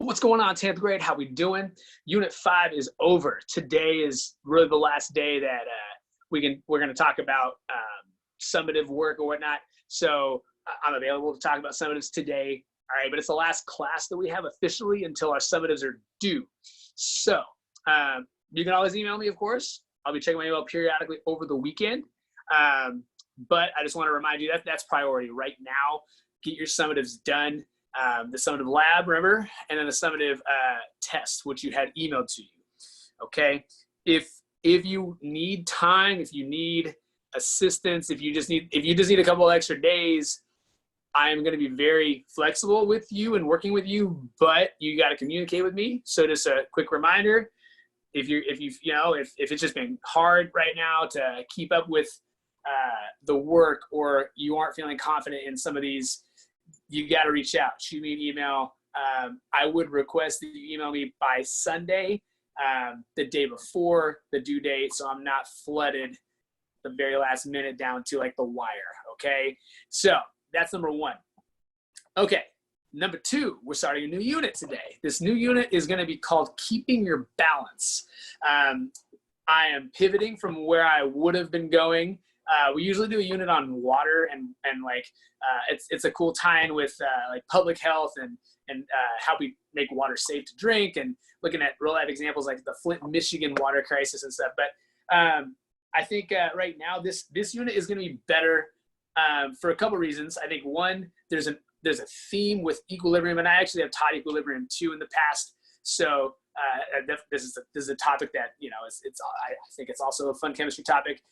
What's going on, 10th grade? How we doing? Unit 5 is over. Today is really the last day that we're going to talk about summative work or whatnot. So I'm available to talk about summatives today. All right, but it's the last class that we have officially until our summatives are due. So you can always email me, of course. I'll be checking my email periodically over the weekend. But I just want to remind you that that's priority right now. Get your summatives done. The summative lab, remember, and then the summative test, which you had emailed to you. Okay, if you need time, if you need assistance, if you just need a couple of extra days, I'm going to be very flexible with you and working with you, but you got to communicate with me. So just a quick reminder, if it's just been hard right now to keep up with the work, or you aren't feeling confident in some of these, you got to reach out, shoot me an email. I would request that you email me by Sunday, the day before the due date, so I'm not flooded the very last minute down to like the wire. Okay, so that's number one. Okay, number two, we're starting a new unit today. This new unit is going to be called Keeping Your Balance. I am pivoting from where I would have been going. We usually do a unit on water and like it's a cool tie-in with like public health and how we make water safe to drink, and looking at real life examples like the Flint, Michigan water crisis and stuff. But I think right now this unit is going to be better for a couple reasons. I think one, there's a theme with equilibrium, and I actually have taught equilibrium too in the past. So this is a topic that I think it's also a fun chemistry topic.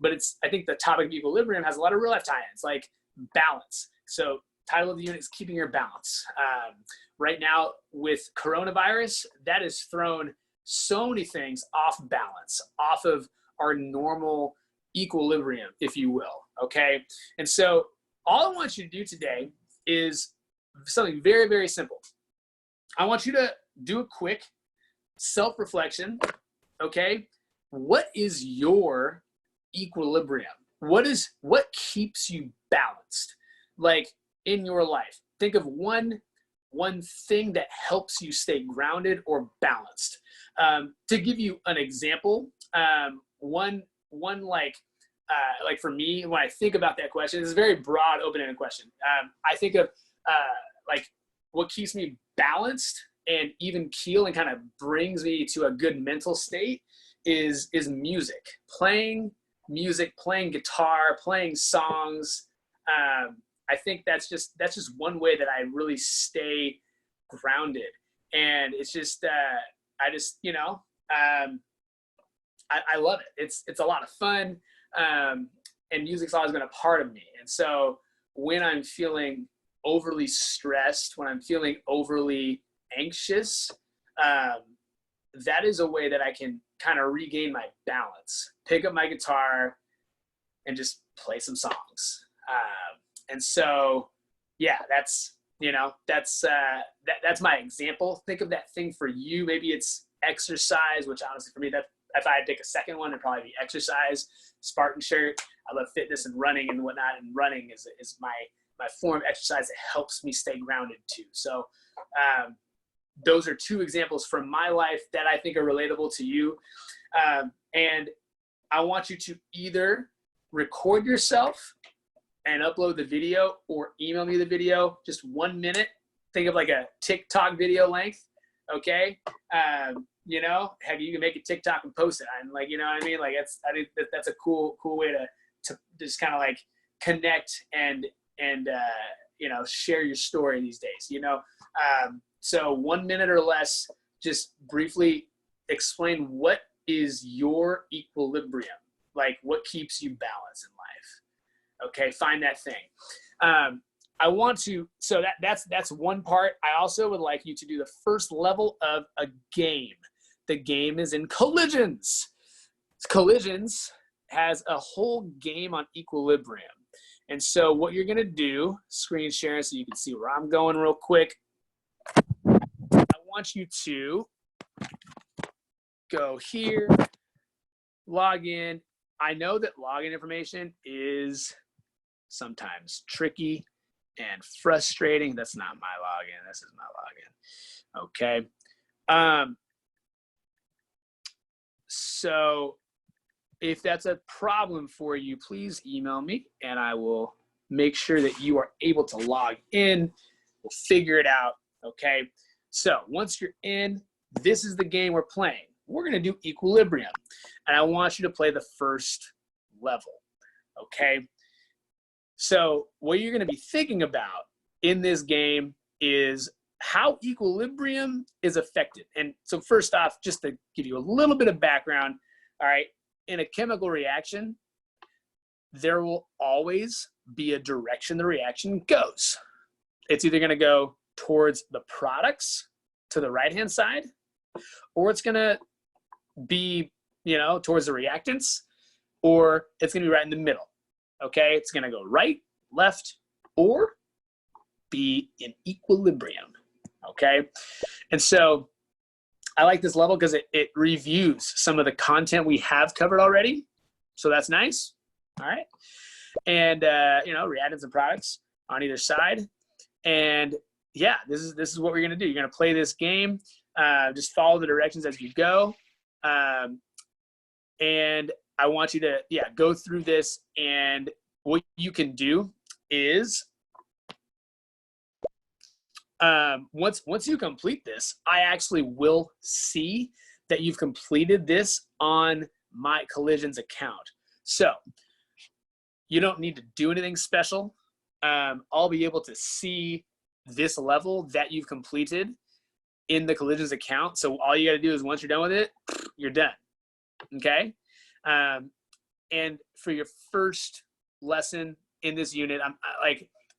But I think the topic of equilibrium has a lot of real life tie-ins, like balance. So title of the unit is Keeping Your Balance. Right now with coronavirus, that has thrown so many things off balance, off of our normal equilibrium, if you will. Okay. And so all I want you to do today is something very, very simple. I want you to do a quick self-reflection. Okay. What is your equilibrium? What keeps you balanced, like in your life? Think of one thing that helps you stay grounded or balanced. To give you an example, one like for me, when I think about that question, it's a very broad, open-ended question. I think of like what keeps me balanced and even keel and kind of brings me to a good mental state is music, playing guitar, playing songs. I think that's just one way that I really stay grounded. And it's just, I love it. It's a lot of fun. And music's always been a part of me. And so when I'm feeling overly stressed, when I'm feeling overly anxious, that is a way that I can kind of regain my balance, pick up my guitar and just play some songs. And so, yeah, that's my example. Think of that thing for you. Maybe it's exercise, which honestly for me, that if I had to pick a second one, it'd probably be exercise, Spartan shirt. I love fitness and running and whatnot. And running is my form of exercise that helps me stay grounded too. So, those are two examples from my life that I think are relatable to you. And I want you to either record yourself and upload the video or email me the video, just 1 minute. Think of like a TikTok video length. Okay. Heck, you can make a TikTok and post it. I'm like, you know what I mean? Like I think that's a cool way to just kind of like connect and share your story these days, So 1 minute or less, just briefly explain what is your equilibrium, like what keeps you balanced in life. Okay, find that thing. I want to, so that's one part. I also would like you to do the first level of a game. The game is in collisions. Collisions has a whole game on equilibrium. And so what you're gonna do, screen sharing so you can see where I'm going real quick. I want you to go here, log in. I know that login information is sometimes tricky and frustrating. That's not my login. This is my login. Okay. So if that's a problem for you, please email me and I will make sure that you are able to log in. We'll figure it out. Okay. So once you're in, this is the game we're playing. We're going to do Equilibrium, and I want you to play the first level. Okay. So what you're going to be thinking about in this game is how equilibrium is affected. And so first off, just to give you a little bit of background, all right, in a chemical reaction, there will always be a direction the reaction goes. It's either going to go towards the products to the right-hand side, or it's going to be, towards the reactants, or it's going to be right in the middle. Okay, it's going to go right, left, or be in equilibrium. Okay, and so I like this level because it reviews some of the content we have covered already. So that's nice. All right, and reactants and products on either side. And yeah, this is what we're going to do. You're going to play this game. Just follow the directions as you go. And I want you to, go through this. And what you can do is, once you complete this, I actually will see that you've completed this on my Collisions account. So you don't need to do anything special. I'll be able to see this level that you've completed in the Collisions account. So all you got to do is once you're done with it, you're done. Okay. And for your first lesson in this unit, I'm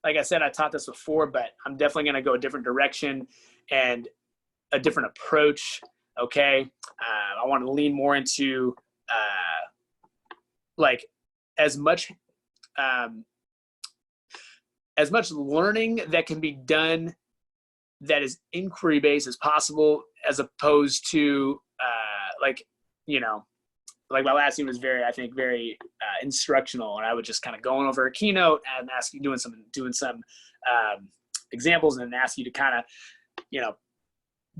like I said, I taught this before, but I'm definitely going to go a different direction and a different approach. Okay. I want to lean more into, as much learning that can be done that is inquiry based as possible, as opposed to like my last unit was very instructional, and I would just kind of going over a keynote and ask you doing some examples and ask you to kind of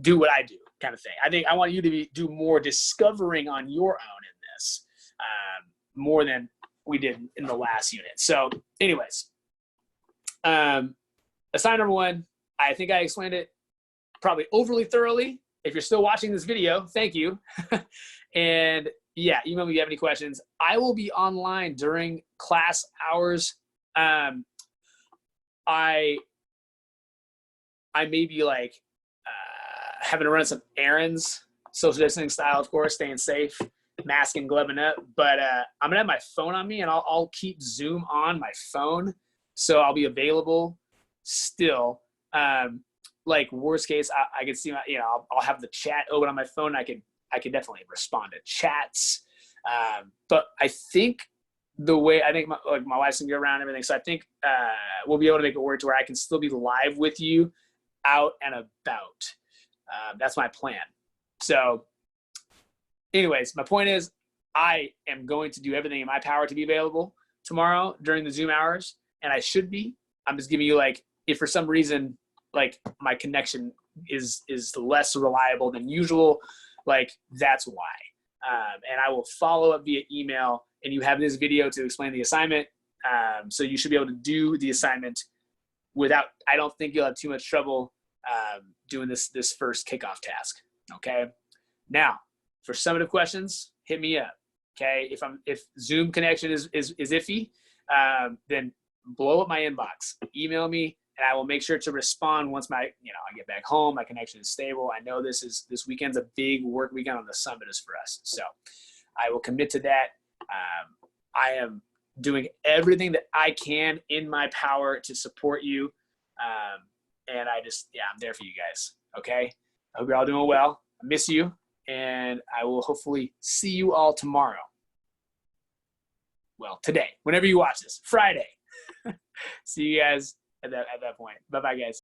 do what I do kind of thing. I think I want you to do more discovering on your own in this, more than we did in the last unit. So anyways, assignment number 1, I think I explained it probably overly thoroughly. If you're still watching this video, thank you. And yeah, email me if you have any questions. I will be online during class hours. I may be having to run some errands, social distancing style, of course, staying safe, mask and gloving up. But I'm gonna have my phone on me, and I'll keep Zoom on my phone, so I'll be available still. Worst case, I can see I'll have the chat open on my phone. I could definitely respond to chats. But I think my wife's gonna be around and everything. So I think we'll be able to make it work to where I can still be live with you out and about. That's my plan. So anyways, my point is I am going to do everything in my power to be available tomorrow during the Zoom hours. And I should be. I'm just giving you if for some reason, my connection is less reliable than usual, that's why. And I will follow up via email, and you have this video to explain the assignment. So you should be able to do the assignment I don't think you'll have too much trouble doing this first kickoff task. Okay. Now for summative questions, hit me up. Okay. If Zoom connection is iffy, then blow up my inbox, email me, and I will make sure to respond once I get back home, my connection is stable. I know this weekend's a big work weekend on the summiters for us. So I will commit to that. I am doing everything that I can in my power to support you. And I'm there for you guys. Okay. I hope you're all doing well. I miss you, and I will hopefully see you all tomorrow. Well, today, whenever you watch this, Friday. See you guys at that point. Bye-bye, guys.